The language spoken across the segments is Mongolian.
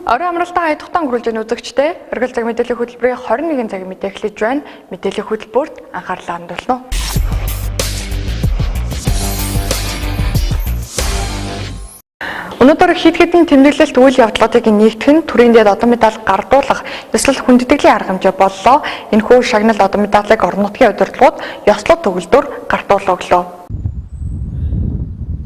Орой амралтаа хаягдахтан хүрүүлж байгаа үзэгчдээ Оргил цаг мэдээллийн хөтөлбөрийн 21 цагийн мэдээ эхлэж байна. Мэдээллийн хөтөлбөрт анхаарлаа хандуулна. Өнөөдөр хэд хэдэн тэмдэглэлт үйл явдлуудыг нэгтгэх нь төрийн дээд одон медаль гардуулах эсвэл хүндэтгэлийн арга хэмжээ боллоо. Энэхүү шагнал одон медалийг орон нутгийн удирдлагууд ёслол төгөлдөр гартуулаа өглөө.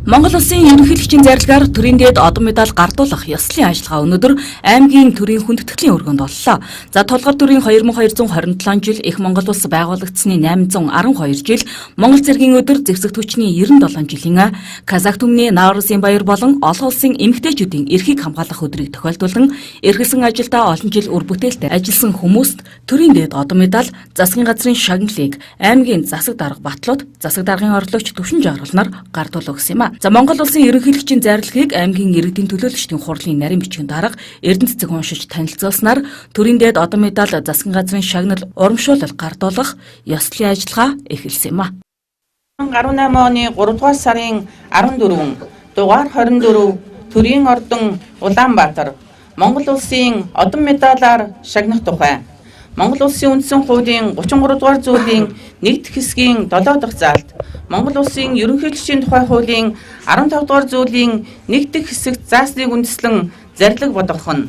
Монгол улсын ерөнхийлөгчийн зарилгаар төрийн дээд одон медаль гардуулах ёслолын ажиллагаа өнөөдөр аймгийн төрийн хүндэтгэлийн өргөнд боллоо. За тулгар төрийн 2227 жил их Монгол улс байгуулагдсны 812 жил, Монгол цэргийн өдөр зэвсэгт хүчний 97 жилийн Казах түмний Наурызын баяр болон олон улсын эмэгтэйчүүдийн эрхийг хамгаалах өдрийг тохиолдуулан эргэлсэн ажилдаа олон жил үр бүтээлтэй ажилласан хүмүүст төрийн дээд одон медаль, засгийн газрын шагналыг аймгийн засаг дарга батлууд, засаг даргын орлогч төвшин жааруулнаар гардуулах гэсэн юм а. За Монгол улсын ерөнхийлөгчийн зарилгыг аймгийн иргэдийн төлөөлөгчдийн хурлын нарийн бичгийн дарга Эрдэнэ цэцэг уншиж танилцуулснаар төрийн дээд одон медаль, засгийн газрын шагнал урамшуулал гардуулах ёслолын ажиллагаа эхэлсэн юм а. 2018 оны 3 дугаар сарын 14 дугаар 24 төрийн ордон Улаанбаатар Монгол улсын одон медалаар шагнах тухай Монгол улсын үндсэн хуулийн 33 дугаар зүйлийн 1-р хэсгийн 7 дахь заалт Монгол улсын ерөнхийлөгчийн тухай хуулийн 15 дугаар зүйлийн 1-р хэсэгт заасныг үндэслэн зарлиг бодгох нь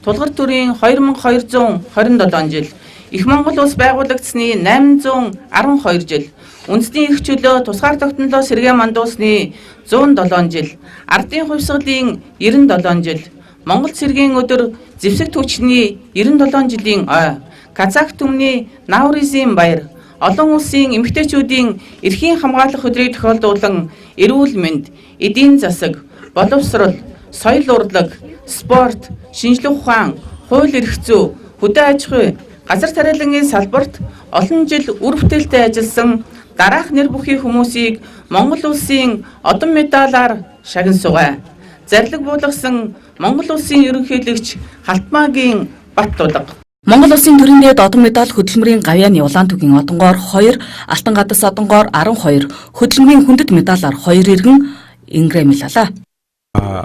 тулгар төрийн 2227 жил их Монгол улс байгуулагдсны 812 жил үндэсний эрх чөлөө тусгаар тогтнолоо сэргээ мандуусны 107 жил ардын хувьсгалын 97 жил Монгол цэргийн өдөр зэвсэгт хүчний 97 жилийн ой Казах түмний Наурызын баяр олон улсын эмэгтэйчүүдийн эрхийн хамгаалах өдрийг тохиолдуулан эрүүл мэнд, эдийн засаг, боловсрол, соёл урлаг, спорт, шинжлэх ухаан, хууль эрх зүй, хөдөө аж ахуй, газар тариалангийн салбарт олон жил үр бүтээлтэй ажилласан дараах нэр бүхий хүмүүсийг Монгол улсын одон медалаар шагнасугай. Зарлиг буулгасан Монгол улсын ерөнхийлөгч Халтмаагийн Баттулга. Монгол улсын төрийн дээд одон медаль хөдөлмөрийн гавьяаны улаан түгийн одонгоор 2, алтан гадас одонгоор 12, хөдөлмөрийн хүндэт медалаар 2 иргэн ингрэмлалаа.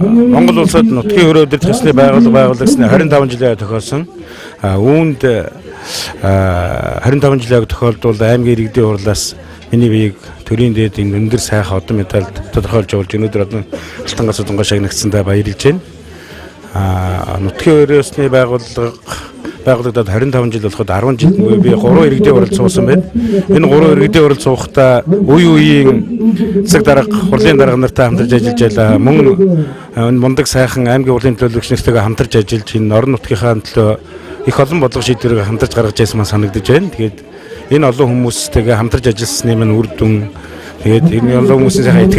Монгол улсад нутгийн өрөө удирдлагын байгуулагдсны 25 жилийн тохиолсон үүнд 25 жилийн тохиолдуулд аймгийн иргэдийн хурлаас миний биеийг төрийн дээд өндөр сайхан одон медальд тодорхойлж өгч өнөөдөр алтан гадас одонгоор шагнагдсандаа баярлж байна. Нутгийн өрөөсний байгуулагдаад 25 жил болоход 10 жил би 3 иргэдийн хуралд суусан байна. Энэ 3 иргэдийн хуралд суухдаа үеийн засаг дарга, хурлын дарга нартай хамтарч ажиллаж байлаа. Мөн мундаг сайхан аймгийн хурлын төлөөлөгч нартэйгээ хамтарч ажиллаж энэ орон нутгийнхаа төлөө их олон бодлого шийдвэрийг хамтарч гаргаж байсан маань санагдаж байна. Тэгээд энэ олон хүмүүстэйгээ хамтарч ажилласны маань үр дүн тэгээд энэ олон хүмүүсийн сайхан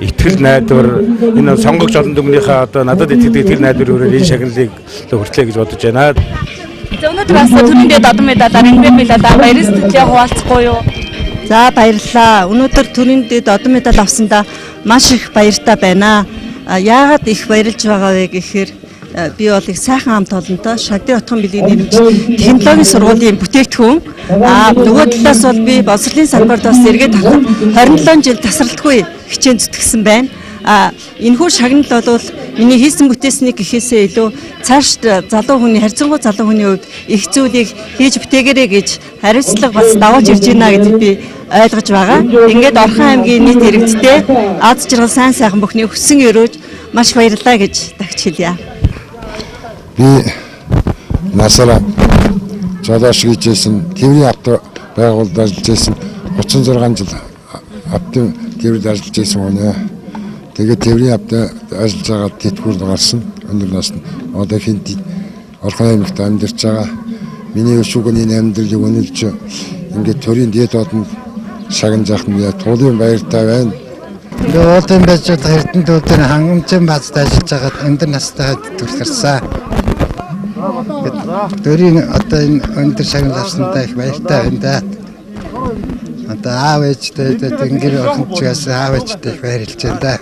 итгэл найдвар энэ сонгогч олон дүмнийхээ одоо надад итгэдэг итгэл найдвар өрөөр энэ шагналыг хүртлээ гэж бодож байна. За өнөөдөр бас төрийн дээд одон медалаар ингрэмлалаа баяр сэтгэлээ хуваалцахгүй юу? За баярлалаа. Өнөөдөр төрийн дээд одон медаль авсандаа маш их баяртай байна. Яагаад их баярлж байгаа вэ гэхээр би бол их сайхан хамт олонтой Шагдрын отгон билгийн нэрмж технологийн сургуулийн бүтээгдэхүүн нөгөө талаас бол би боловсролын салбарт бас эргээд хахад 27 жил тасралтгүй хичээн зүтгэсэн байна. Энэхүү шагнал бол миний хийсэн бүтээснийг гэхээсээ илүү цааш залуу хүний харьцангуй залуу хүний хувьд их зүйлийг хийж бүтээгээрэй гэж хариуцлага бас давуулж ирж байна гэдгийг би ойлгож байгаа. Ингээд Орхон аймгийн нийт иргэдтэй аз жаргал сайн сайхан бүхний хүссэн өрөөж маш баярлалаа гэж дахиж хэлье. Би насаараа жолооч хийжсэн тэврийн авто байгуулалд ажиллаж байсан 36 жил автын тэврид ажиллаж байсан хүн. Тэгээд тэврийн авто ажиллаж байгаа тэтгэврд гарсан. Өндөр наснд одоо хинт Орхон аймагт амьдарч байгаа. Миний өшүүгийн амьдралыг өнөлж ингээд төрийн дээд одон шагнаж явах нь туулын баяртай байна. Уулын байж байгаа эрдэнэтүүдийн хангамжийн базад ажиллаж байгаа өндөр настай төрөлхөрсөн. Төрийн одоо энэ өндөр шагнал авсандаа их баяртай байна да. Одоо аав ээжтэй тэнгэр орхинчгаас аав ээжтэй их баярлж байна да.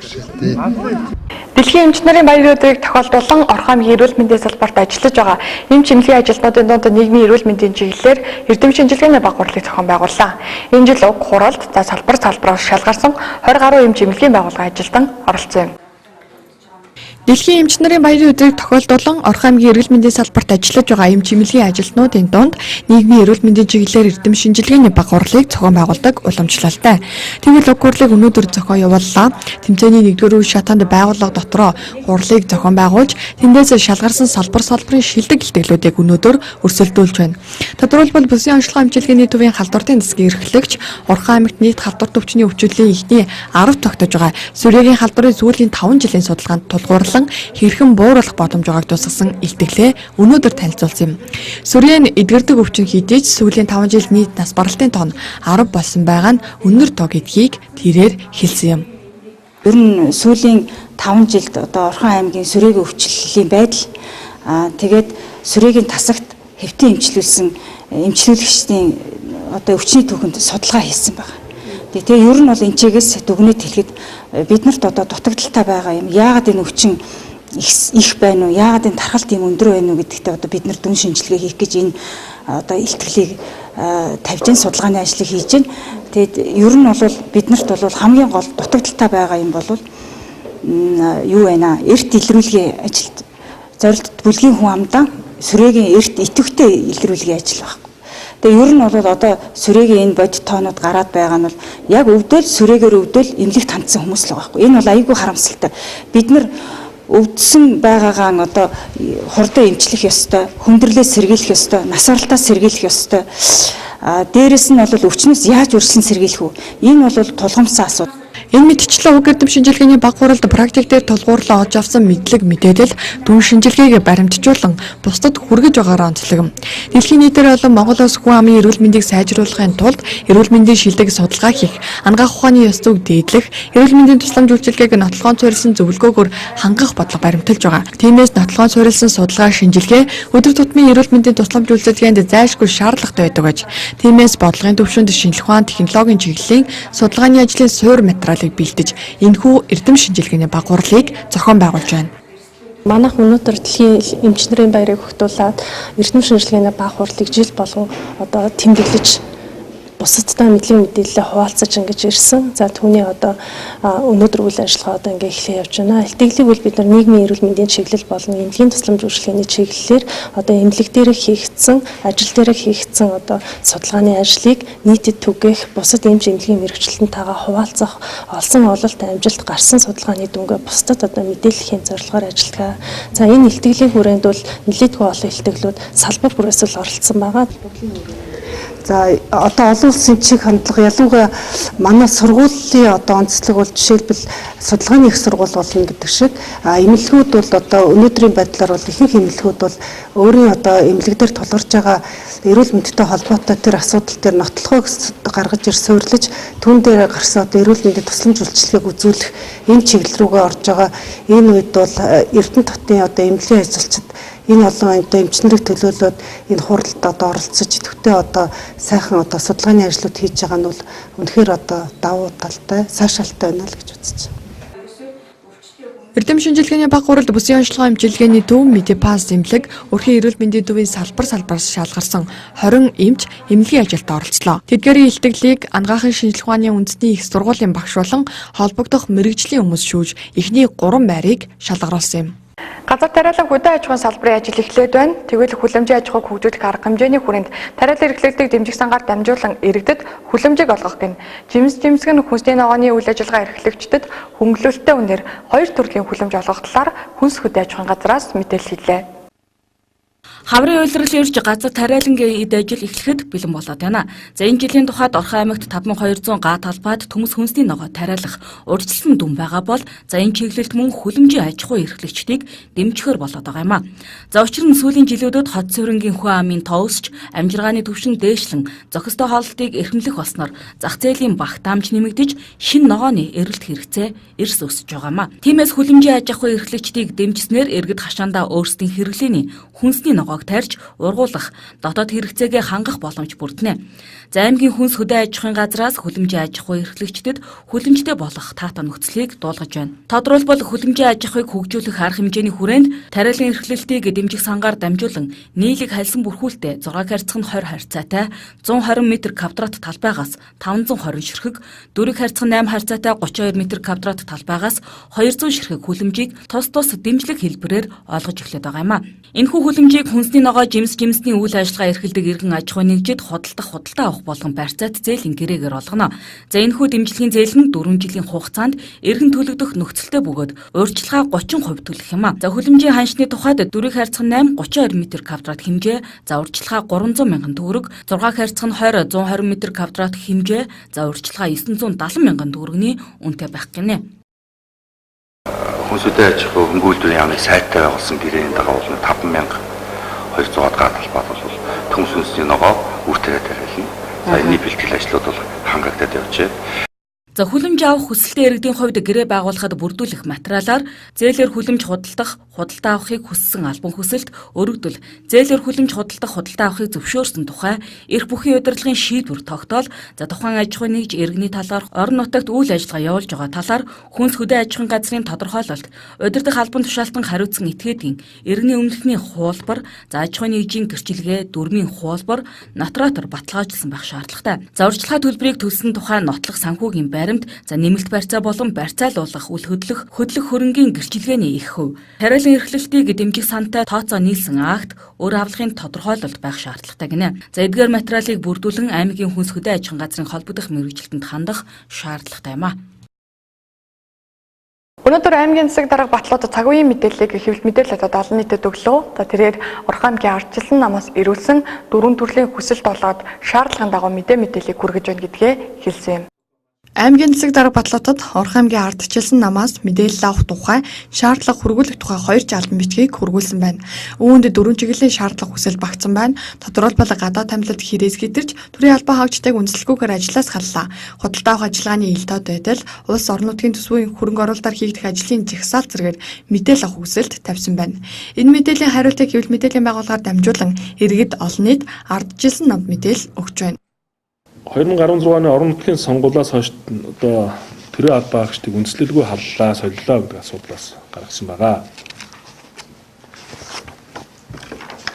Дэлхийн эмч нарын баяр өдрийг тохиолдуулан Орхон аймгийн эрүүл мэндийн салбарт ажиллаж байгаа эм чимлэгийн ажилтнуудын дунд нийгмийн эрүүл мэндийн чиглэлээр эрдэм шинжилгээний баг хурлыг зохион байгууллаа. Энэ жил уг хуралд салбараас шалгарсан 20 гаруй эм чимлэгийн байгууллага ажилтан оролцсон юм. Дэлхийн эмч нарын баярын өдрийг тохиолдуулан Орхон аймгийн эрүүл мэндийн салбарт ажиллаж байгаа эмч эмнэлгийн ажилтнуудын дунд нийгмийн эрүүл мэндийн чиглэлээр эрдэм шинжилгээний баг хурлыг зохион байгуулдаг уламжлалтай. Тэгвэл уг хурлыг өнөөдөр зохион явууллаа. Тэмцээний 1-р үе шатаанд байгууллага дотроо хурлыг зохион байгуулж, тэндээс шалгарсан салбарын шилдэг илтгэлүүдийг өнөөдөр өрсөлдүүлж байна. Тодорхойлбол бүсийн онцлогоо эмчилгээний төвийн халдвартын засгийн эрхлэгч Орхон аймагт нийт халдварт өвчний өвчлөлийн эхний 10 тогтож байгаа. Сүрээгийн халдварын сүүлийн 5 жилийн судалгаанд тулгуурлан хэрхэн бууруулах боломж байгааг тусгасан илтгэлээ өнөөдөр танилцуулсан юм. Сүрийн эдгэрдэг өвчин хідэж сүүлийн 5 жил нийт нас баралтын тоон 10 болсон байгаа нь өндөр тоо гэдгийг тэрээр хэлсэн юм. Ер нь сүүлийн 5 жилд одоо Орхон аймгийн сүрээгийн өвчлөлийн байдал тэгээд сүрээгийн тасагт хэвтэн эмчлүүлэгчдийн одоо өвчний түүхэнд судалгаа хийсэн байна. Тэгээ ер нь бол энэчээс дүгнэлт хэлэхэд биднэрт одоо дутагдaltaй байгаа юм. Яагаад энэ өвчин их байна уу? Яагаад энэ тархалт юм өндөр байна уу гэдэгтээ одоо бид нар дүн шинжилгээ хийх гэж энэ одоо илтгэлийг тавьж ин судалгааны ажлыг хийж байна. Тэгээд ер нь бол биднэрт бол хамгийн гол дутагдaltaй байгаа юм бол юу байна? Эрт илрүүлгийн ажилд зорилт бүлгийн хүн амдаа сүрээгийн эрт идэвхтэй илрүүлгийн ажил байна. Тэгээ ер нь бол одоо сүрээгийн энэ бодит тоонууд гараад байгаа нь бол яг өвдөл сүрээгээр өвдөл эмнэлэгт хандсан хүмүүс л байгаа байхгүй. Энэ бол аюулгүй харамсалтай. Бид нар өвдсөн байгаагаа одоо хурдан эмчлэх ёстой, хүндрэлээ сэргийлэх ёстой, насваралтаа сэргийлэх ёстой. Дээрээс нь бол өвчнөөс яаж үргэлжлэн сэргийлэх вэ? Энэ бол тулгамдсан асуудал. Энэ мэдчлэн уг эрдэм шинжилгээний баг хуралд практик дээр тулгуурлан олж авсан мэдлэг мэдээлэл дүн шинжилгээг баримтжуулан бусдад хүргэж байгаараа онцлог. Дэлхийн нийтээр болон Монгол улс хүн амын эрүүл мэндийг сайжруулахын тулд эрүүл мэндийн шилдэг судалгаа хийх, ангаах ухааны ёс зүйг дээдлэх, эрүүл мэндийн тусламж үйлчилгээг нотлохоон суурилсан зөвлөгөөгөөр хангах бодлого баримталж байгаа. Тиймээс нотлохоон суурилсан судалгаа шинжилгээ өдөр тутмын эрүүл мэндийн тусламж үйлчилгээнд зайлшгүй шаардлагатай байдаг гэж. Тиймээс бодлогын төвшөнд шинжилгээ ухаан технологийн чиглэлийн судалгааны ажлын суур материалыг бэлдэж энэхүү эрдэм шинжилгээний баг хурлыг зохион байгуулж байна. Манайх өнөөдөр дэлхийн эмч нарын баярыг өгтүүлээд эрдэм шинжилгээний баг хурлыг жил болгон одоо тэмдэглэж бусадтай мэдээлэлээ хуваалцаж ингэж ирсэн. За түүний одоо өнөөдөр үйл ажиллагаа одоо ингээ эхлэх явж байна. Илтгэлийг бол бид нар нийгмийн эрүүл мэндийн чиглэл болон эмнэлгийн тусламж үйлчилгээний чиглэлээр одоо эмнэлэг дээр хийгдсэн, ажил дээр хийгдсэн одоо судалгааны ажлыг нийтэд түгээх, бусад эмч эмнэлгийн мэрэгчлэнтэйгээ хуваалцах, олсон ололт амжилт гарсан судалгааны дүнгээ бусдад одоо мэдээлэхийн зорилгоор ажилладаг. За энэ илтгэлийн хүрээнд бол нэлээдгүй олон илтгэлүүд салбар бүрээс л оролцсон байгаа. За одоо олон улсын чиг хандлага ялангуяа манай сургуулийн одоо онцлог бол жишээлбэл судалгааны их сургууль болно гэдэг шиг эмнэлгүүд бол одоо өнөөдрийн байдлаар бол ихэнх эмнэлгүүд бол өөрийн одоо эмнэлэг дээр тулгарч байгаа эрүүл мэндтэй холбоотой тэр асуудал дээр нотлохыг гаргаж ир суйрлаж түүн дээр гарсан одоо эрүүл мэндийн тусламж үйлчилгээг үзүүлэх энэ чиглэл рүүгээ орж байгаа. Энэ үед бол Эрдэнэ татны одоо эмнэлгийн ажилчид энэ олон одоо эмчнэрийг төлөөлөөд энэ хуралд одоо оролцож идэвхтэй одоо сайхан одоо судалгааны ажлууд хийж байгаа нь бол үнэхээр одоо давуу талтай, сайшаалтай байна л гэж үзэж байна. Эрдэм шинжилгээний баг хуралд бүсийн онцлогоо эмчилгээний төв Медипас эмнэлэг, өрхийн эрүүл мэндийн төвийн салбараас шалгарсан 20 эмч эмнэлгийн ажилд оролцлоо. Тэдгээрийн илтгэлийг ангаахын шинжилгээ ухааны үндэсний их сургуулийн багш болон холбогдох мэрэгжлийн хүмүүс шүүж эхний 3 байрыг шалгаруулсан юм. Газар тариалан хөдөө аж ахуйн салбарын ажил эхлээд байна. Тэгвэл хүлэмжийн аж ахуйг хөгжүүлэх арга хэмжээний хүрээнд тариалан эрхлэгдэх дэмжих сангаар дамжуулан иргэдэд хүлэмжийг олгох гэн. Жимсгэн хүнсний ногооны үйл ажиллагаа эрхлэгчдэд хөнгөлөлттэй үнээр 2 төрлийн хүлэмж олгох талаар хүнс хөдөө аж ахуйн газраас мэдээлэлээ. Хаврын уйлрал ирж газар тариалангийн эд ажил эхлэхэд бэлэн болоод байна. За энэ жилийн тухайд Орхон аймагт 5200 га талбайд төмс хүнсний ногоо тариалах урьдчилсан дүн байгаа бол за энэ чиглэлд мөн хүлэмжийн аж ахуй эрхлэгчдийг дэмжихөр болоод байгаа юм а. За учир нь сүүлийн жилүүдэд хот цэврэнгийн хүн амын тоо өсч амжиргааны түвшин дээшлэн зохистой хооллолтыг эрхэмлэх болсноор зах зээлийн багтаамж нэмэгдэж шин ногооны эрэлт хэрэгцээ эрс өсөж байгаа юм а. Тиймээс хүлэмжийн аж ахуй эрхлэгчдийг дэмжснээр иргэд хашаандаа өөрсдийн хэрэглээний хүнсний ногоо тогтоог тарьж ургуулах, дотоод хэрэгцээгээ хангах боломж бүрдэнэ. За аймгийн хүнс хөдөө аж ахуйн газраас хүлэмжийн аж ахуй эрхлэгчдэд хүлэмжтэй болох таатай нөхцөлийг дуулгаж байна. Тодорхойлбол хүлэмжийн аж ахуйг хөгжүүлэх арга хэмжээний хүрээнд тариалан эрхлэлтийг дэмжих сангаар дамжуулан нийлэг хальсан бүрхүүлтэй 6 харьцах нь 20 харьцаатай 120 м2 талбайгаас 520 ширхэг, 4 харьцах 8 харьцаатай 32 м2 талбайгаас 200 ширхэг хүлэмжийг тус дэмжлэг хэлбэрээр олгож эхлэх байгаа юм а. Энэхүү хүлэмжийг хүнсний ногоо жимсний үйл ажиллагаа эрхэлдэг иргэн аж ахуйн нэгжид худалдаа авах болгон барьцаат зээлийн гэрээгээр олгоно. За энэхүү дэмжлэгийн зээл нь 4 жилийн хугацаанд иргэн төлөгдөх нөхцөлтэй бөгөөд урьдчилгаа 30% төлөх юм а. За хүлэмжийн ханшны тухайд 4 харьцах 8 32 м2 хэмжээ, за урьдчилгаа 300 мянган төгрөг, 6 харьцах нь 20 120 м2 хэмжээ, за урьдчилгаа 970 мянган төгрөгийн үнэтэй байх гинэ. Хүнс хөдөө аж ахуй хөнгөлөлтийн яамны сайтай байгуулсан гэрээний дагуу 5200 гадал бол төмс хүнсний ногоо үртэрэ тариална. За энэний бэлтгэл ажлууд бол хангагдаад явжээ. За хүлэмж авах хүсэлтийн иргэдийн хувьд гэрээ байгуулахад бүрдүүлэх материалаар зээлээр хүлэмж худалдах, худалдаа авахыг хүссэн албан хүсэлт, өргөдөл, зээлээр хүлэмж худалдах, худалдаа авахыг зөвшөөрсөн тухай эрх бүхий удирдлагын шийдвэр тогтоол, за тухайн аж ахуйн нэгж иргэний талаар орон нутагт үйл ажиллагаа явуулж байгаа талаар хүнс хөдөө аж ахуйн газрын тодорхойлолт, удирдах албан тушаалтан хариуцсан этгээдийн иргэний өмнөхний хуулбар, за аж ахуйн нэгжийн гэрчилгээ, дүрмийн хуулбар, нотариатор баталгаажуулсан байх шаардлагатай. За урьдчилгаа төлбөрийг төлсөн тухай нотлох санхүүгийн за нэмэлт барьцаа болон барьцаалуулах, үл хөдлөх хөрөнгийн гэрчилгээний их хөв, тариалан эрхлэлтийг дэмжих сантай тооцоо нийлсэн акт, өр авлагын тодорхойлолт байх шаардлагатай гинэ. За эдгээр материалыг бүрдүүлэн аймгийн хүнс хөдөө аж ахуйн газрын холбогдох мэргэжилтэнд хандах шаардлагатай юм а. Өнөөдөр аймгийн засаг дарга батлуудад цаг-үеийн мэдээллийг хэвлэл мэдээлэл олон нийтэд өглөө. Тэрээр Орхон аймгийн ардчилсан намаас ирүүлсэн 4 төрлийн хүсэлт болгоод шаардлагын дагуу мэдээллийг хүргэж байна гэдгээ хэлсэн юм. Аймгийн засаг дарга батлуудад Орхон аймгийн ардчилсан намаас мэдээлэл авах тухай шаардлага хүргүүлэх тухай 2 жалбан бичгийг хүргүүлсэн байна. Үүнд 4 чиглэлийн шаардлага хүсэл багтсан байна. Тодорхойлбол гадаад тамилалд хэрэгс гидэрч төрийн албан хаагчдыг үндэслэлгүйгээр ажлаас халлаа. Худалдаа авах ажиллагааны илтөө байдал, улс орон нутгийн төсвийн хөрөнгө оруулалтаар хийгдэх ажлын жагсаал зэргээр мэдээлэл авах хүсэлт тавьсан байна. Энэ мэдээллийн хариултыг хэвлэл мэдээллийн байгууллагаар дамжуулан иргэд олон нийт ардчилсан намд мэдээлэл өгч байна. 2016 оны орон нутгийн сонгуулиас хойш одоо төрийн албан хаагчдыг үндэслэлгүй халлаа, солилоо гэдэг асуудлаас гаргасан байгаа.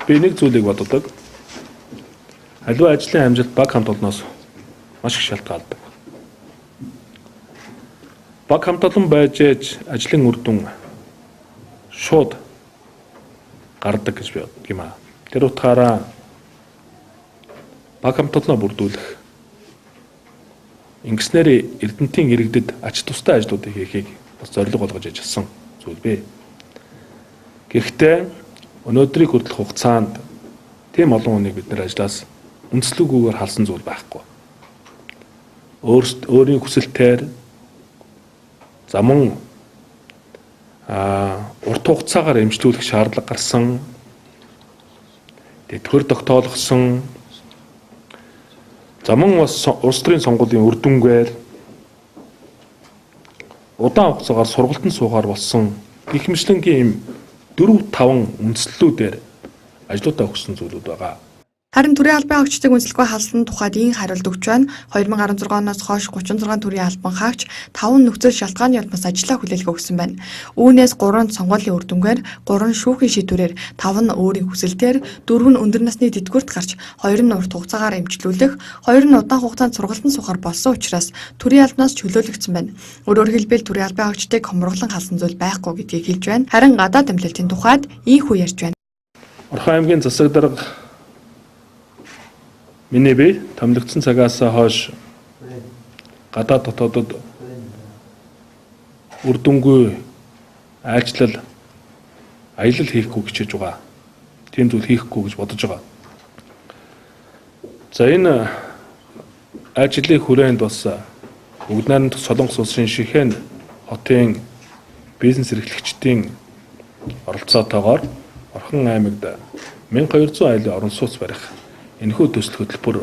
Би нэг зүйлийг боддог. Аливаа ажлын амжилт баг хамт олноос маш их шалтгаалдаг. Баг хамт олон байж ажлын үр дүн шууд гардаг гэж би боддог юм аа. Тэр утгаараа баг хамт олноо бүрдүүлэх, ингэснээр эрдэмтийн иргэдэд ач тустай ажлуудыг хийхийг бас зорилго болгож ажилласан зүйл бий. Гэхдээ өнөөдрийг хүртэлх хугацаанд тийм олон хүнийг бид нэр ажлаас үндэслэлгүйгээр халсан зүйл байхгүй. Өөрийн хүсэлтээр замун урт хугацаагаар эмчлүүлэх шаардлага гарсан, тэтгэр тогтоолгосон, замун улс төрийн сонгуулийн үр дүнгээр удаан хугацаагаар сургалтанд суугаар болсон гэх мэтлэнгийн 4-5 үндэслэлүүдээр ажлуудаа өгсөн зүйлүүд байгаа. Харин төрийн албан хаагчдыг үндэслэхгүй халсан тухайд ийм хариулт өгч байна. 2016 оноос хойш 36 төрлийн албан хаагч 5 нөхцөл шалтгааны улмаас ажиллаа хүлээлгээ өгсөн байна. Үүнээс 3 сонгуулийн үр дүнгээр, 3 шүүхийн шийдвэрээр, 5 нь өөрийн хүсэлтээр, 4 нь өндөр насны тэтгэврт гарч, 2 нь урт хугацаагаар эмчлүүлэх, 2 нь удаан хугацаанд сургалтанд суухаар болсон учраас төрийн албанаас чөлөөлөгдсөн байна. Өөрөөр хэлбэл төрийн албан хаагчдыг хомруулан халсан зүйл байхгүй гэдгийг хэлж байна. Харин гадаад амлалтын тухайд ийхүү ярьж байна. Орхон аймгийн засаг дарга миний бие томилогдсон цагаас хойш гадаад дотоодод үр дүнгүй аялал хийхгүй гэж байгаа. Тийм зүйл хийхгүй гэж бодож байгаа. За энэ ажлын хүрээнд бас бүгд найрамдах Солонгос улсын Шихэн хотын бизнес эрхлэгчдийн оролцоотойгоор Орхон аймагт 1200 айлын орон сууц барих энэхүү төсөл хөтөлбөр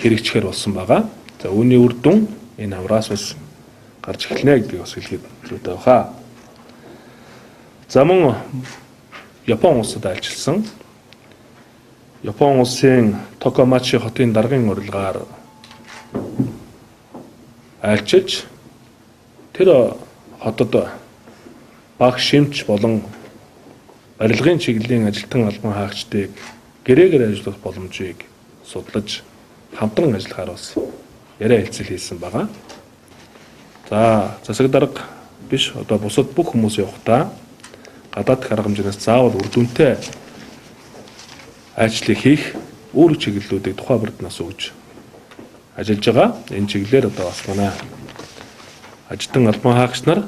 хэрэгжихээр болсон байгаа. За үүний үр дүн энэ авраас бас гарч эхэлнэ гэдгийг бас хэлгээд зүйтэй баха. За мөн Япон улсад айлчилсан Япон улсын Токомачи хотын даргын урилгаар айлчилж тэр хотод баг шимч болон барилгын чиглэлийн ажилтан албан хаагчдыг гэрээгээр ажиллах боломжийг судлаж хамтран ажиллахаар бас яриа хэлцэл хийсэн байгаа. За засаг дарга биш одоо бусад бүх хүмүүс явахдаа гадаад арга хэмжээс заавал үр дүнтэй ажлыг хийх үүрэг чиглэлүүдийг тухай бүрднээс өгж ажиллаж байгаа. Энэ чиглэлээр одоо бас манай ажилтан албан хаагч нар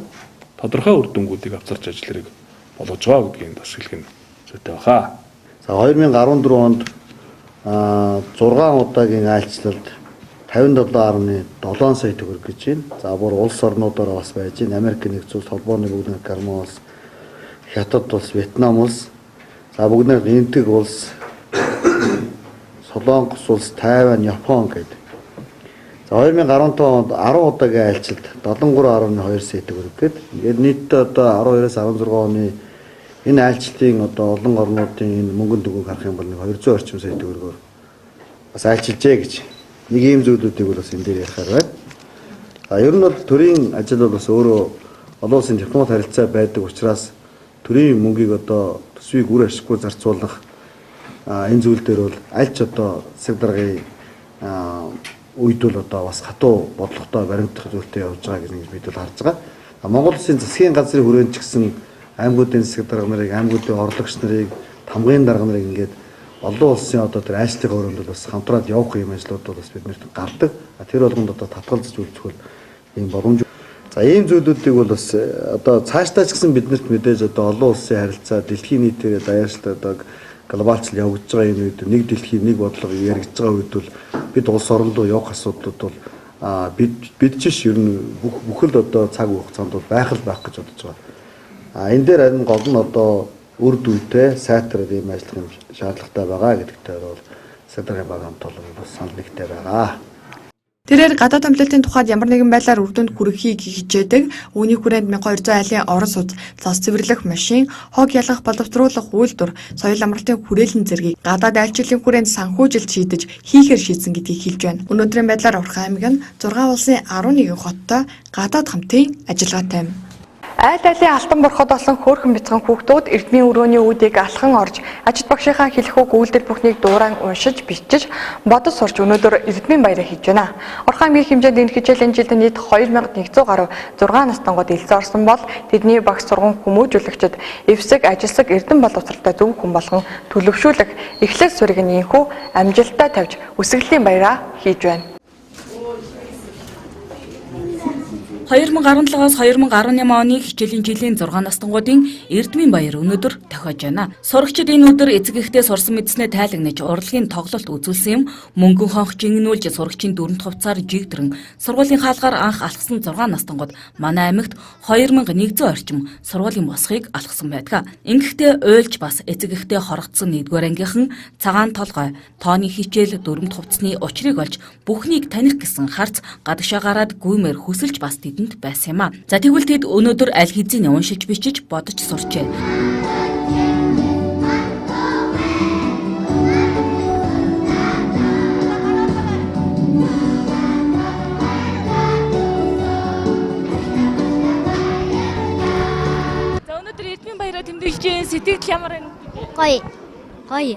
тодорхой үр дүнгуудыг авчирч ажиллахыг болгож байгаа гэдгийг бас хэлэх нь зүйтэй баха. За 2014 онд 6 удаагийн айлчлалд 57.7 сая төгрөг гэж байна. За бүр улс орнуудаараа бас байж байна. Америк нэгдсэн улс, Холбооны бүгд найрамдах Герман улс, Хятад улс, Вьетнам улс, за бүгд найрамдах Энэтхэг улс, Солонгос улс, Тайвань, Япон гэдэг. За 2015 онд 10 удаагийн айлчлалд 73.2 сая төгрөг гэдэг. Ингээд нийтдээ одоо 12-аас 16 оны энэ айлчлалын одоо олон орнуудын энэ мөнгөнд төгөөг харах юм бол 200 орчим сая төгрөгөөр бас айлчилжээ гэж нэг ийм зүйлүүдийг бол бас энэ дээр ярихаар байна. За ер нь бол төрийн ажил бол бас өөрөө олон улсын дипломат харилцаа байдаг учраас төрийн мөнгийг одоо төсвийг үр ашиггүй зарцуулах энэ зүйл дээр бол альч одоо засаг даргын үед бол одоо бас хатуу бодлоготой баримтах зүйлтэй явж байгаа гэж бид бол харж байгаа. Монгол улсын засгийн газрын хүрээнд ч гэсэн аймагуудын засаг дарга нарыг, аймагуудын орлогч нарыг, тамгын дарга нарыг ингээд олон улсын одоо тэр айшлага өрөөнд бол бас хамтраад явах юм ажлууд бол бас биднэрт гардаг. Тэр болгонд одоо татгалзаж үзэх бол ийм боломж. За ийм зүйлүүдийг бол бас одоо цаашдаа ч гэсэн биднэрт мэдээж одоо олон улсын харилцаа, дэлхийн нийтээр даяарчлал одоо глобалчл явагдаж байгаа юм үед нэг дэлхийн нэг бодлого яригдж байгаа үед бол бид улс орон руу явах асуудлууд бол бид ч ер нь бүхэл одоо цаг хугацаанд бол байх гэж бодож байгаа. Энэ дээр харин гол нь одоо үр дүнтэй сайтар ийм ажиллах шаардлагатай байгаа гэдэгтээ бол садаргын баг хамт олон бас санал нэгтэй байгаа. Тэрээр гадаад амлалтын тухайд ямар нэгэн байдлаар үр дүнд хүрэхийг хичээдэг. Үүний хүрээнд 1200 айлын орон сууц, цас цэвэрлэх машин, хог ялгах боловсруулах үйлдвэр, соёл амралтын хүрээлэн зэргийг гадаад айлчлалын хүрээнд санхүүжилт шийдэж хийхээр шийдсэн гэдгийг хэлж байна. Өнөөдрийн байдлаар Орхон аймаг нь 6 улсын 11 хоттой гадаад хамтын ажиллагаатай юм. Айл айлын алтан борход олон хөөрхөн бяцхан хүүхдүүд эрдмийн өрөөний үүдийг алхан орж ажид багшийнхаа хэлэх үг үйлдэл бүхнийг дуурайн уншиж бичиж бодож сурч өнөөдөр эрдмийн баяраа хийж байна. Орхон аймгийн хэмжээнд энэ хичээлийн жилд нийт 2100 гаруй 6 настангууд элзэн орсон бол тэдний багш сургууль хүмүүжүүлэгчид эвсэг ажилсаг эрдэм боловсралтай зөв хүн болгон төлөвшүүлэх эхлэл суурийг нийнхүү амжилттай тавьж үсгэлийн баяраа хийж байна. 2017-аас 2018 оны хичээлийн жилийн 6 настангуудын эрдмийн баяр өнөөдөр тохиож байна. Сурагчид энэ өдөр эцэг эхтэй сурсан мэдснээ тайлагнаж урлагийн тоглолт үзүүлсэн юм. Мөнгөн хонх жингнүүлж сурагчийн дүрмт хувцаар жигдэрэн сургуулийн хаалгаар анх алхсан 6 настангууд манай аймагт 2100 орчим сургуулийн босхийг алхсан байдаг. Ингэхдээ уйлж бас эцэг эхтэй хорогдсон 1-р ангийнхан цагаан толгой тооны хичээл дүрмт хувцсны учрыг олж бүхнийг таних гэсэн харц гадагшаа гараад гүймээр хүсэлж бас тэдэнд байсан юм а. За тэгвэл тэд өнөөдөр аль хэзээ уншиж бичиж бодож сурчээ. За өнөөдөр эрдмийн баяраа тэмдэглэж сэтгэл ямар байна? Гоё.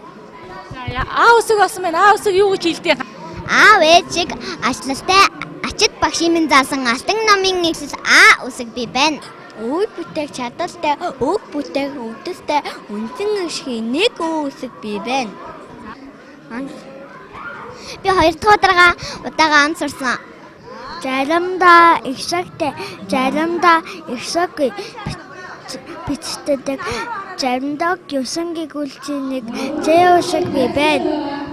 За аа үсэг болсон байна. Аа үсэг юу гэж хэлдэг? Аав ээжиг ачлалтай ачид багшийн минь заасан алтан номын нэгсэс үсэг би байна. Үүд бүтээх чадалтай, өг бүтээх өвдөлтэй, үнэн ашиг нэг үсэг би байна. Би 2 дахь удаага ан сурсан. Заримдаа их шагтай, заримдаа их шаггүй бичдэг. Заримдаа юусангийн гүйлчнийг зэo шиг би байна.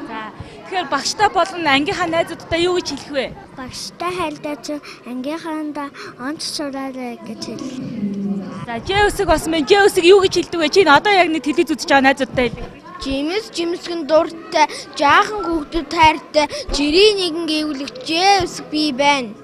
Тэгэхээр багштай болон ангийнхаа найзуудтай юу гэж хэлэх вэ? Багштай хайлдаач ангийнхаандаа онц сураарай гэж хэлээ. За Жэүсэг бас мэн Жэүсэг юу гэж хэлдэг вэ? Чи одоо яг нэг телевиз үзэж байгаа найзуудтай хэлээ. Жимсгэн дуртай, жаахан хүүхдүүд хайртай, жирийн нэгэн гэвлэгч Жэүсэг би байна.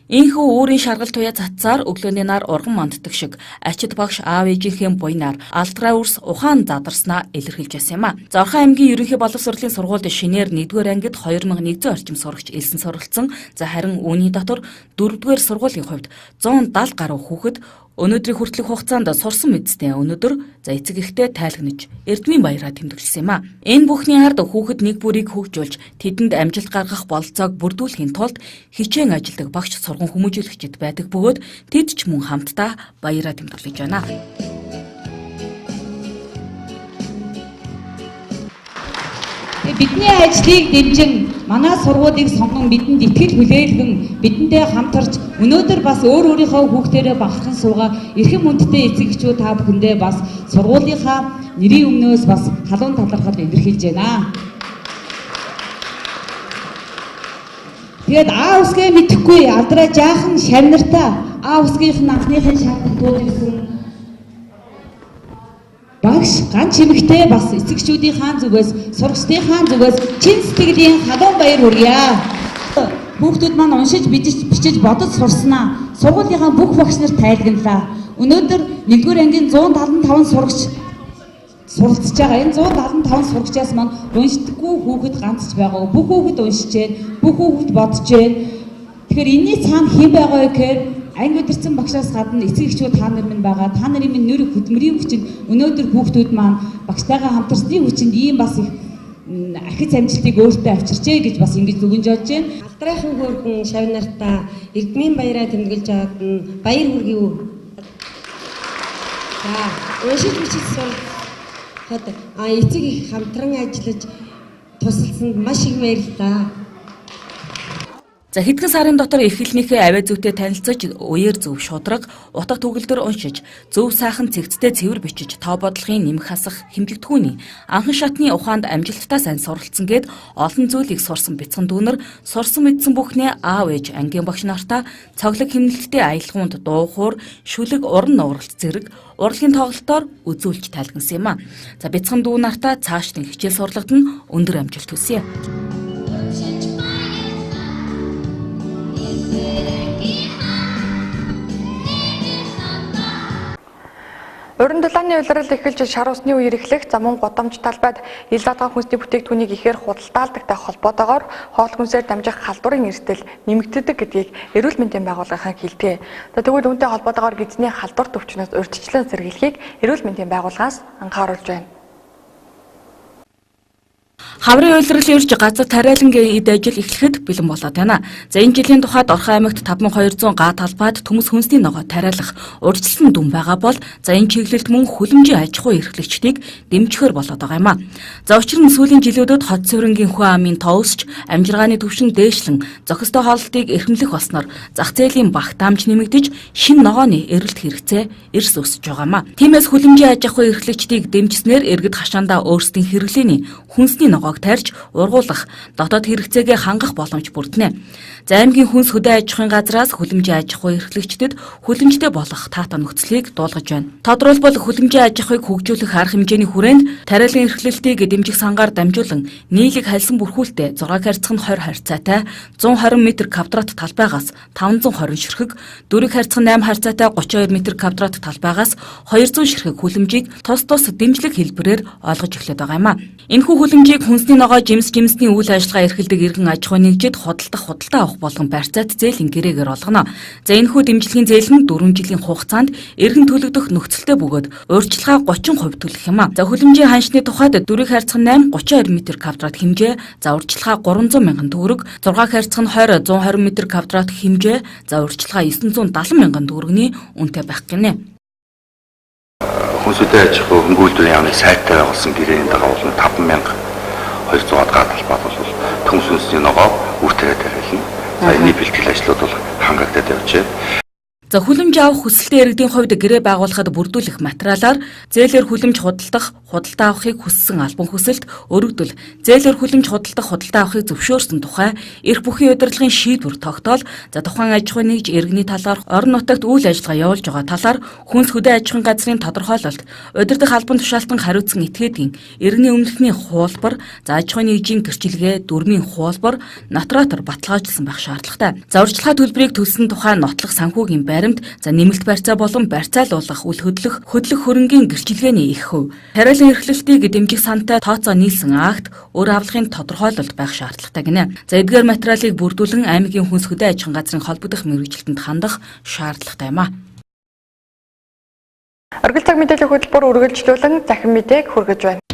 Ийхүү өөрийн шаргал туяа цацаар өглөөний нар урган манддаг шиг ачид багш аав ээжийнхээ буйнаар алдраа үрс ухаан задарснаа илэрхийлж байсан юм а. За Орхон аймгийн ерөнхий боловсролын сургуульд шинээр 1-р ангид 2100 орчим сурагч элсэн суралцсан. За харин үүний дотор 4-р сургуулийн хувьд 170 гаруй хүүхэд өнөөдрийн хүртэлх хугацаанд сурсан мэдстэй өнөөдөр за эцэг ихтэй тайлгнаж Эрдмийн баяраа тэмдэглэсэн юм а. Энэ бүхний ард хүүхэд нэг бүрийг хөгжүүлж тэдэнд амжилт гаргах бололцоог бүрдүүлэхийн тулд хичээн ажилладаг багш сургууль хүмүүжүүлэгчид байдаг бөгөөд тэд ч мөн хамтдаа баяраа тэмдэглэж байна. Бидний ажлыг дэмжин манай сургуулийг сонгон бидэнд итгэл хүлээлгэн бидэндээ хамтарч өнөөдөр бас өөрийнхөө хүүхдэрээ багтхан суугаа эрхэм хүндтэй эцэг эхчүүд та бүхэндээ бас сургуулийнхаа нэрийн өмнөөс бас халуун талархал илэрхийлж байна. Тэгээд аа усгээ мэдэхгүй алдраа жаахан шавнартаа аа усгийнх нь анхныхын шаардлагыг дуудсан багш ганц чимэгтэй бас эцэгчүүдийн хаан зүгээс сурагчдын хаан зүгээс чин сэтгэлийн халуун баяр хүргье. Хүүхдүүд маань уншиж бичиж бодож сурснаа сургуулийнхаа бүх багш нар тайлгналаа. Өнөөдөр 1-р ангийн 175 сурагч суралцж байгаа. Энэ 175 сурагчаас маань уншдаггүй хүүхэд ганц ч байгаа. Бүх хүүхэд уншиж байна. Бүх хүүхэд бодож байна. Тэгэхээр энэний цаана хэн байгаа вэ гэхээр анги удирдсан багшаас гадна эцэг эхчүүд та нар минь байгаа. Та нарын минь нэр хөдөлмөрийн хүчинд өнөөдөр хүүхдүүд маань багштайгаа хамтарсны хүчинд ийм бас их ахиц амжилтыг өөртөө авчирчээ гэж бас ингэж дүгнж бодож байна. Алдрайхан хөөрхөн шавнартаа Эрдмийн баяраа тэмдэглэж байгаад нь баяр хүргэе үү. За уншиж бичиж сурахад эцэг их хамтран ажиллаж тусалсанд маш их баярлалаа. За хэдхэн сарын дотор эрхлэлнийхээ авиа зүйтэй танилцаж, үеэр зөв шудраг, утга төгөлдөр уншиж, зөв сайхан цэгцтэй цэвэр бичиж, тоо бодлогын нэмэх хасах хэмжигдэхүүний анхан шатны ухаанд амжилттай сайн суралцсан гээд олон зүйлийг сурсан бяцхан дүүнер сурсан мэдсэн бүхнээ аав ээж ангийн багш нартаа цоглог хэмнэлттэй аялгаунд дуу хуур, шүлэг уран нууралт зэрэг урлагийн тоглолтоор үзүүлж тайлгнасан юм а. За бяцхан дүү нартаа цааш нь хичээл сурлагад нь өндөр амжилт хүсье. Уран дулааны улирал эхэлж шар усны үеэр эхлэх замун годомж талбайд ил даатгах хүнсний бүтээгдэхүүнийг ихээр худалдаалдагтай холбоотойгоор хоол хүнсээр дамжих халдварын эрсдэл нэмэгддэг гэдгийг эрүүл мэндийн байгууллагын хэлдэг. За тэгвэл үүнтэй холбоотойгоор эзний халдвар төвчнөөс урьдчилан сэргийлэхийг эрүүл мэндийн байгууллагаас анхааруулж байна. Хаврын улирал ирж газар тариалангийн эд ажил эхлэхэд бэлэн болоод байна. За энэ жилийн тухайд Орхон аймагт 5200 га талбайд төмөс хүнсний ногоо тариалах урьдчилсан дүн байгаа бол за энэ чиглэлд мөн хүлэмжийн аж ахуй эрхлэгчдийг дэмжихөр болоод байгаа юм а. За учир нь сүүлийн жилүүдэд хот цэврэнгийн хүн амын тоо өсч амжиргааны түвшин дээшлэн зохистой хооллолтыг эрхэмлэх болсноор зах зээлийн багтаамж нэмэгдэж шин ногооны эрэлт хэрэгцээ эрс өсөж байгаа юм а. Тиймээс хүлэмжийн аж ахуй эрхлэгчдийг дэмжснээр иргэд хашаандаа өөрсдийн хэрэглээний хүнсний ногоог тарьж ургуулах дотоод хэрэгцээгээ хангах боломж бүрдэнэ. За аймгийн хүнс хөдөө аж ахуйн газраас хүлэмжийн аж ахуй эрхлэгчдэд хүлэмжтэй болох таатай нөхцөлийг дуулгаж байна. Тодорхойлбол хүлэмжийн аж ахуйг хөгжүүлэх арга хэмжээний хүрээнд тариалан эрхлэлтийг дэмжих сангаар дамжуулан нийлэг хальсан бүрхүүлтэй 6 харьцах нь 20 харьцаатай 120 м квадрат талбайгаас 520 ширхэг, 4 харьцах 8 харьцаатай 32 м квадрат талбайгаас 200 ширхэг хүлэмжийг тус дэмжлэг хэлбэрээр олгож эхлэв байгаа юм а. Энэхүү хүлэмжийг хүнсний ногоо жимсний үйл ажиллагаа эрхэлдэг иргэн аж ахуй нэгжид худалдаа авах болгон барьцаат зээлийн гэрээгээр олгоно. За энэхүү дэмжлэгийн зээл нь 4 жилийн хугацаанд иргэн төлөгдөх нөхцөлтэй бөгөөд урьдчилгаа 30% төлөх юм а. За хүлэмжийн ханшны тухайд 4 харьцах 8 32 м квадрат хэмжээ, за урьдчилгаа 300 мянган төгрөг, 6 харьцах нь 20 120 м квадрат хэмжээ, за урьдчилгаа 970 мянган төгрөгийн үнэтэй байх гинэ. Хүнс хөдөө аж ахуй хөнгөлөлтийн яамны сайтай байгуулсан гэрээний дагуу 5200 га талбайд бол төмс хүнсний ногоо үртээ тариална. За энэний бэлтгэл ажлууд бол хангагдаад явж байна. За хүлэмж авах хүсэлтэй иргэдийн хувьд гэрээ байгуулахад бүрдүүлэх материалаар зээлээр хүлэмж худалдах, худалдаа авахыг хүссэн албан хүсэлт, өргөдөл, зээлээр хүлэмж худалдах, худалдаа авахыг зөвшөөрсөн тухай эрх бүхий удирдлагын шийдвэр тогтоол, за тухайн аж ахуйн нэгж иргэний талаар орон нутагт үйл ажиллагаа явуулж байгаа талаар хүнс хөдөө аж ахуйн газрын тодорхойлолт, удирдах албан тушаалтан хариуцсан этгээдийн иргэний өмнөхний хуулбар, за аж ахуйн нэгжийн гэрчилгээ, дүрмийн хуулбар, нотариатор баталгаажуулсан байх шаардлагатай. За урьдчилгаа төлбөрийг төлсөн тухай нотлох санхүүгийн баримт, за нэмэлт барьцаа болон барьцаалуулах, үл хөдлөх хөрөнгөний гэрчилгээний их хөв, хариулан эрхлэлтийг дэмжих сантай тооцоо нийлсэн акт, өөр авлагын тодорхойлолт байх шаардлагатай гинэ. За эдгээр материалыг бүрдүүлэн аймгийн хүнс хөдөө аж ахуйн газрын холбогдох мэргэжилтэнд хандах шаардлагатай юм а. Оргил цаг мэдээллийн хөтөлбөр үргэлжлүүлэн захин мэдээг хүргэж байна.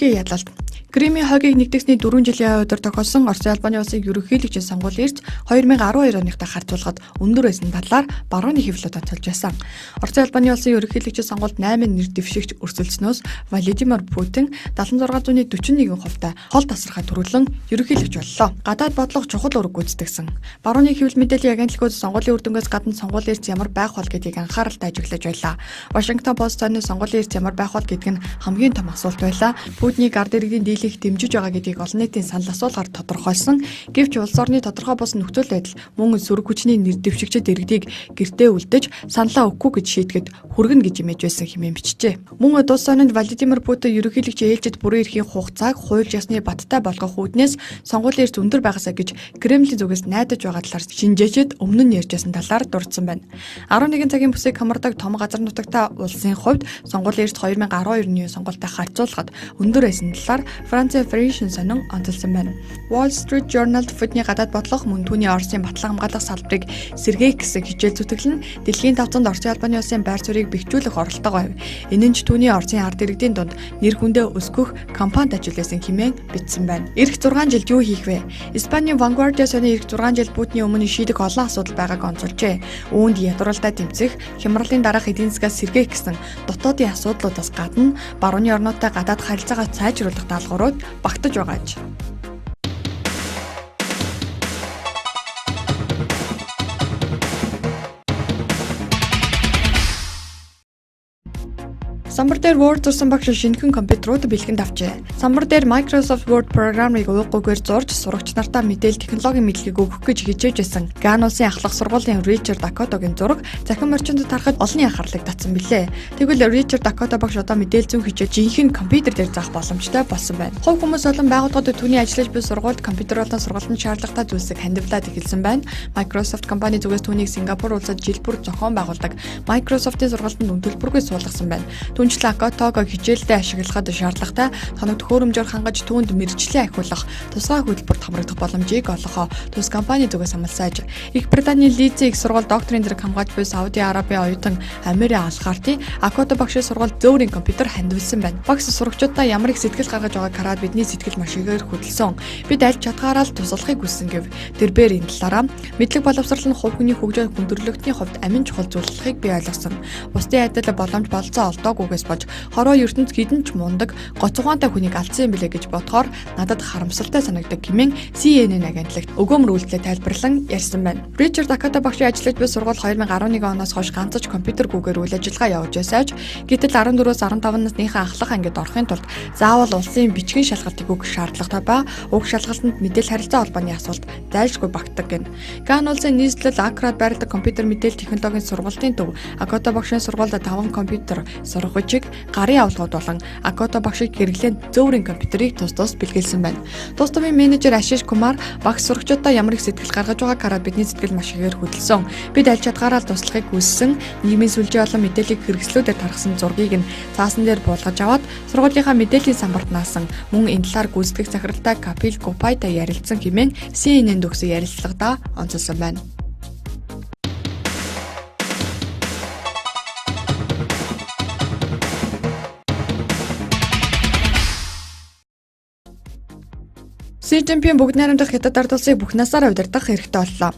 Ялалт. Кремийн хойгийг нэгтгэсний 4 жилийн өдөр тохиолсон Оросын албаны улсын ерөнхийлөгчийн сонгуулийн эрс 2012 оныхтой харьцуулахад өндөр байсан талаар барууны хэвлэлүүд онцолж байсан. Оросын албаны улсын ерөнхийлөгчийн сонгуульд 8 нэр дэвшигч өрсөлдснөөс Владимир Путин 76.41%-тай хол тасархай төрүүлэн ерөнхийлөгч боллоо. Гадаад бодлого чухал үүрэг гүйцэтгэсэн. Барууны хэвлэл мэдээллийн агентлагууд сонгуулийн үр дүнгээс гадна сонгуулийн эрс ямар байх бол гэдгийг анхааралтай ажиглаж байлаа. Вашингтон пост тооны сонгуулийн эрс ямар байх бол гэдэг нь хамгийн том асуулт байлаа. Путиний гард иргэдийн дийлэх дэмжиж байгаа гэдгийг олон нийтийн санал асуулгаар тодорхойлсон. Гэвч улс орны тодорхой бус нөхцөл байдал мөн сөрөг хүчний нэр дэвшигчид иргэдийг гэртээ үлдэж саналаа өгөхгүй гэж шийдгээд хүргэнэ гэж имэж байсан хэмээн бичжээ. Мөн улс орнд Владимир Путин ерөнхийлөгч ээлжид бүрэн эрхийн хугацааг хууль ёсны баттай болгох үүднээс сонгуулийн эрс өндөр байгаасаа гэж Кремлийн зүгээс найдаж байгаа талаар шинжээчид өмнө нь ярьж байсан талаар дурдсан байна. 11 цагийн бүсийг хамардаг том газар нутагтай улсын хувьд сонгуулийн эрс 2012 оны сонгуультай харьцуулахад өндөр байсан талаар Францын Фришн сонин онцолсон байна. Wall Street Journal-д Путиний гадаад бодлого мөн түүний Оросын батлан хамгаалах салбарыг сэргээх гэсэн хичээл зүтгэл нь дэлхийн давцанд Оросын албаны улсын байр суурийг бэхжүүлэх оролдогоо байв. Энэ нь ч түүний Оросын ард иргэдийн дунд нэр хүндээ өсгөх кампанид ажилласан хэмээн бичсэн байна. Ирэх 6 жилд юу хийх вэ? Испанийн Vanguardia сони ирэх 6 жил Путиний өмнө шийдэх олон асуудал байгааг онцолжээ. Үүнд ядууралдаа тэмцэх, хямралын дараах эдийн засгаас сэргээх гэсэн дотоодын асуудлуудаас гадна барууны орнуудтай гадаад харилцаагаа сайжруулах даалгаврууд багтаж байгааж. Самбар дээр Word зурсан багш шинэхэн компьютерууд бэлгэнд авчээ. Самбар дээр Microsoft Word програмыг уугүйгээр зурж сурагч нартаа мэдээлэл технологийн мэдлэгийг өгөх гэж хичээж байсан. Ган улсын ахлах сургуулийн Ричард Дакотогийн зураг захин орчинд тарахад олонний анхаарлыг татсан билээ. Тэгвэл Ричард Дакото багш одоо мэдээлэл зүйн хичээл жинхэнэ компьютер дээр заах боломжтой болсон байна. Хувь хүмүүс олон байгууллагуудад түүний ажиллаж буй сургуульд компьютер болон сургалтын шаардлагатай зүйлсийг хандивлаад эхэлсэн байна. Microsoft компани зүгээс түүнийг Сингапур улсад жил бүр зохион байгуулдаг Microsoft-ийн сургалтанд төлбөргүй суулгасан байна. Түнчлэн Акотог хичээлдээ ашиглахад шаардлагатай тоног төхөөрөмжөөр хангаж түүнд мэргэжлийн ахиулах тусгай хөтөлбөрт хамрагдах боломжийг олгохоо тус компани зүгээс амласааж. Их Британий Лидс их сургууль докторийн зэрэг хамгаалж буй Сауди Арабын оюутан Амирын Алхарти Акото багшийн сургууль зөөврийн компьютер хандивсан байна. Багш сурагчдаа ямар их сэтгэл гаргаж байгааг хараад бидний сэтгэл маш ихээр хөдөлсөн. Бид аль чадгаараа л туслахыг хүссэн гэв. Тэрээр энэ талаараа мэдлэг боловсрол нь хувь хүний хөгжил хүндрэлтний хувьд амин чухал зүйлсийг би ойлгосон. Бусдын адил боломж болцоо олдоогүйгээс болж хороо ертөнд хідэн ч мундаг гоцгоонтой хүнийг алдсан юм билээ гэж бодохоор надад харамсалтай санагддаг хэмээн CNN агентлагт өгөөмөр үйлдэлээ тайлбарлан ярьсан байна. Ричард Акото багшийн ажиллаж буй сургууль 2011 оноос хойш ганцч компьютергүйгээр үйл ажиллагаа явуулж байсааж гэтэл 14-өөс 15 насныхаа ахлах ангид орохын тулд заавал улсын бичгийн шалгалтыг өгөх шаардлагатай ба уг шалгалтанд мэдээлэл харилцаа холбооны асуулт зайлшгүй багтдаг гэнэ. Ган улсын нийслэл Акрад байрладаг компьютер мэдээлэл технологийн сургуулийн төв Акото багшийн сургуульд 5 компьютер сургагчийг гарын авлагууд болон Акото багшийг хэрэглэн зөөврийн компьютерийг тус тус бэлгэлсэн байна. Тус тувын менежер Ашиш Кумар багш сурагчдаа ямар их сэтгэл гаргаж байгааг хараад бидний сэтгэл маш ихээр хөдөлсөн. Бид аль чадгаараа туслахыг хүссэн нийгмийн сүлжээ болон мэдээллийг хэрэгслүүдэд тархсан зургийг нь цаасан дээр буулгаж аваад сургуулийнхаа мэдээллийн самбарт наасан мөн энэ талаар гүйцэтгэх захиралтай Капил Гупайтай ярилцсан хэмээн CNN-д өгсөн ярилцлагадаа онцолсон байна. Си Жинпин бүгд найрамдах хятад ард улсыг бүх насаараа удирдах хэрэгтэй боллоо.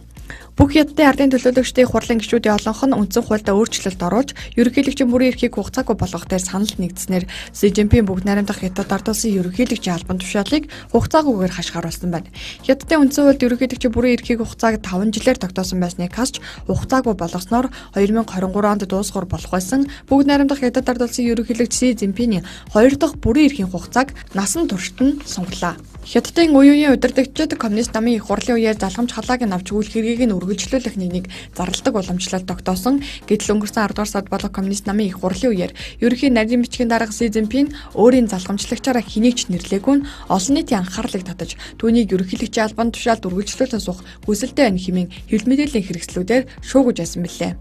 Бүх хятадын ардын төлөөлөгчдийн хурлын гишүүдийн олонх нь үндсэн хуульд өөрчлөлт оруулж, ерөнхийлөгчийн бүрийн эрхийг хугацаагүй болгох дээр санал нэгдснээр Си Жинпин бүгд найрамдах Хятад ард улсын ерөнхийлөгчийн албан тушаалыг хугацаагүйгээр хашгируулсан байна. Хятадын үндсэн хуульд ерөнхийлөгчийн бүрийн эрхийг хугацааг 5 жилээр тогтоосон байсныг хасч хугацаагүй болгосноор 2023 онд дуусгар болох байсан бүгд найрамдах Хятад ард улсын ерөнхийлөгч Си Жинпиний 2 дахь бүрийн эрхийн хугацааг насан туршид нь сунгалаа. Хятадын үеийн удирдагчид коммунист намын их хурлын үеэр залхамж халааг нь авч үйл хэргийг нь үргэлжлүүлэх нэгнийг зарладаг уламжлалт тогтоосон. Гэтэл өнгөрсөн 10 дугаар сард болох коммунист намын их хурлын үеэр ерөнхий нарийн бичгийн дарга Си Жинпин өөрийн залхамжлагчаараа хэнийг ч нэрлээгүй нь олон нийтийн анхаарлыг татаж түүнийг ерөнхийлөгчийн албан тушаалд үргэлжлүүлэн суух хүсэлтэй байна хэмээн хэвлэл мэдээллийн хэрэгслүүдээр шуугиж байсан билээ.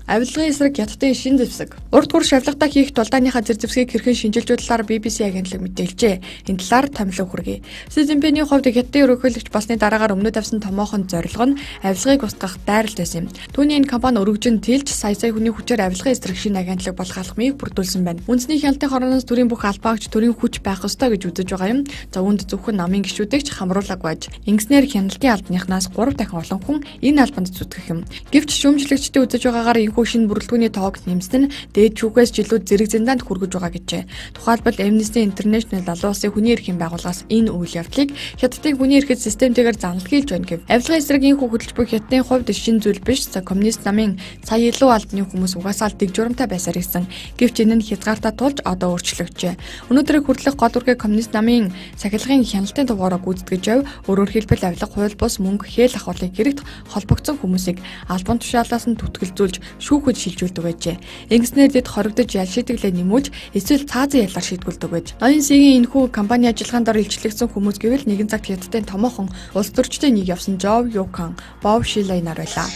Авилгын эсрэг Хятадын шин зэвсэг. Урд хур шавлгатай хийх тулдааныхаа зэвсгийг хэрхэн шинжилж талаар BBC агентлаг мэдээлжээ. Энэ талаар томилог хүргэе. Си Жинпиний хувьд Хятадын ерөнхийлөгч болсны дараагаар өмнөд авсан томоохон зорилго нь авилгыг устгах дайралт байсан юм. Түүний энэ компани өргөжин тэлж сая хүний хүчээр авилгын эсрэг шинэ агентлаг болох алхмыг бүрдүүлсэн байна. Үндэсний хяналтын хорооноос төрийн бүх албаагч төрийн хүч байх ёстой гэж үзэж байгаа юм. За үүнд зөвхөн намын гишүүдийг ч хамруулаагүй аж. Ингэснээр хяналтын албаныхнаас 3 дахин олон хүн энэ албанд зүтгэх юм. Гэвч шүүмжлэгчдийн үзэж байгаагаар шинэ бүрэлдэхүүний тоог нэмсэн нь дээд шүүхээс жилүүд зэрэг зэндаанд хүргэж байгаа гэжээ. Тухайлбал Amnesty International олон улсын хүний эрхийн байгууллагаас энэ үйл явдлыг Хятадын хүний эрхт системтэйгээр заналхийлж байна гэв. Авилгын эсрэг энэ хөдөлж буй Хятадын хувьд шин зүйл биш. Коммунист намын сая илүү албаны хүмүүс угаасаа л дэг журамтай байсаар ирсэн. Гэвч энэ нь хязгаартаа тулж одоо өөрчлөгджээ. Өнөөдрийг хүртэлх гол үргээ коммунист намын сахилгын хяналтын дугаараа гүйцэтгэж яв. Өөрөөр хэлбэл авилга хууль бус мөнгө хээл ахуулын хэрэгт холбогдсон хүмүүсийг албан тушаалаас нь түтгэлзүүлж шүүхэд шилжүүлдэг байжээ. Ингэснээр дэд хоригдож ял шийтгэлээ нэмүүлж эсвэл цаазын ялаар шийтгүүлдэг байж. Ноён Сигийн энэхүү компани ажиллагаанд ор илчлэгдсэн хүмүүс гэвэл нэгэн цагт Хятадын томоохон улс төрчтэй нэг явсан Жов Юкан, Бов Шилай нар байлаа.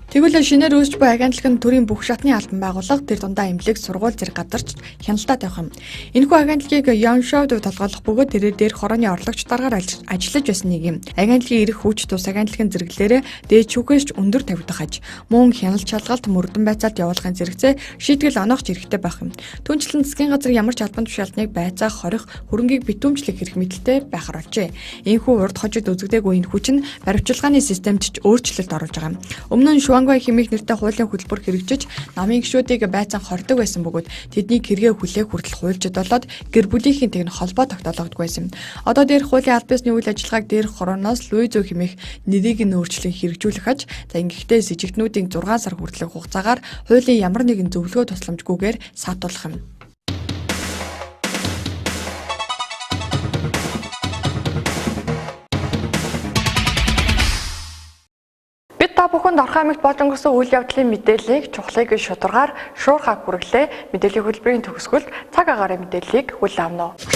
Тэгвэл шинээр үүсч буй агентлаг нь төрийн бүх шатны албан байгууллага тэр дундаа эмнэлэг сургууль зэрэг газарч хяналтаа тавих юм. Энэхүү агентлагийг Яншавд толгойлох бөгөөд тэрээр дээрх хорооны орлогч даргаар ажиллаж байсан нэг юм. Агентлагийн эрх хүч тус агентлагийн зэрэглээрээ дээд шүүхээс ч өндөр тавигдах аж. Мөн хяналт шалгалт мөрдөн байцаалт явуулахын зэрэгцээ шийтгэл оноогч хэрэгтэй байх юм. Түүнчлэн засгийн газар ямар ч албан тушаалтныг байцаах, хорих, хөрөнгийг битүүмжлэх эрх мэдэлтэй байхаар болжээ. Энэхүү урд хожид үзэгдээгүй энэ хүч нь баримтчилгааны системд ч өөрчлөлт оруулж байгаа юм. Өмнө нь хэмээх нэртэй хуулийн хөтөлбөр хэрэгжиж намын гишүүдийг байцаан хордог байсан бөгөөд тэднийг хэрэгээ хүлээх хүртэл хуульчид болоод гэр бүлийнхэн тэгнэ холбоо тогтоологддог байсан. Одоо дээрх хуулийн аль биесний үйл ажиллагааг дээрх хорооноос Луизо хэмээх нэрийг нь өөрчлөн хэрэгжүүлэх аж. За ингэхдээ с 6 сар хүртэлх хугацаагаар хуулийн ямар нэгэн зөвлөгөө тусламжгүйгээр саатуулах юм. Та бүхэнд Орхон аймагт болж өнгөрсөн үйл явдлын мэдээллийг чухлыг шударгаар шуурхаа хүргэлээ. Мэдээллийн хөтөлбөрийн төгсгөлд цаг агаараа мэдээллийг хүлээн авна уу.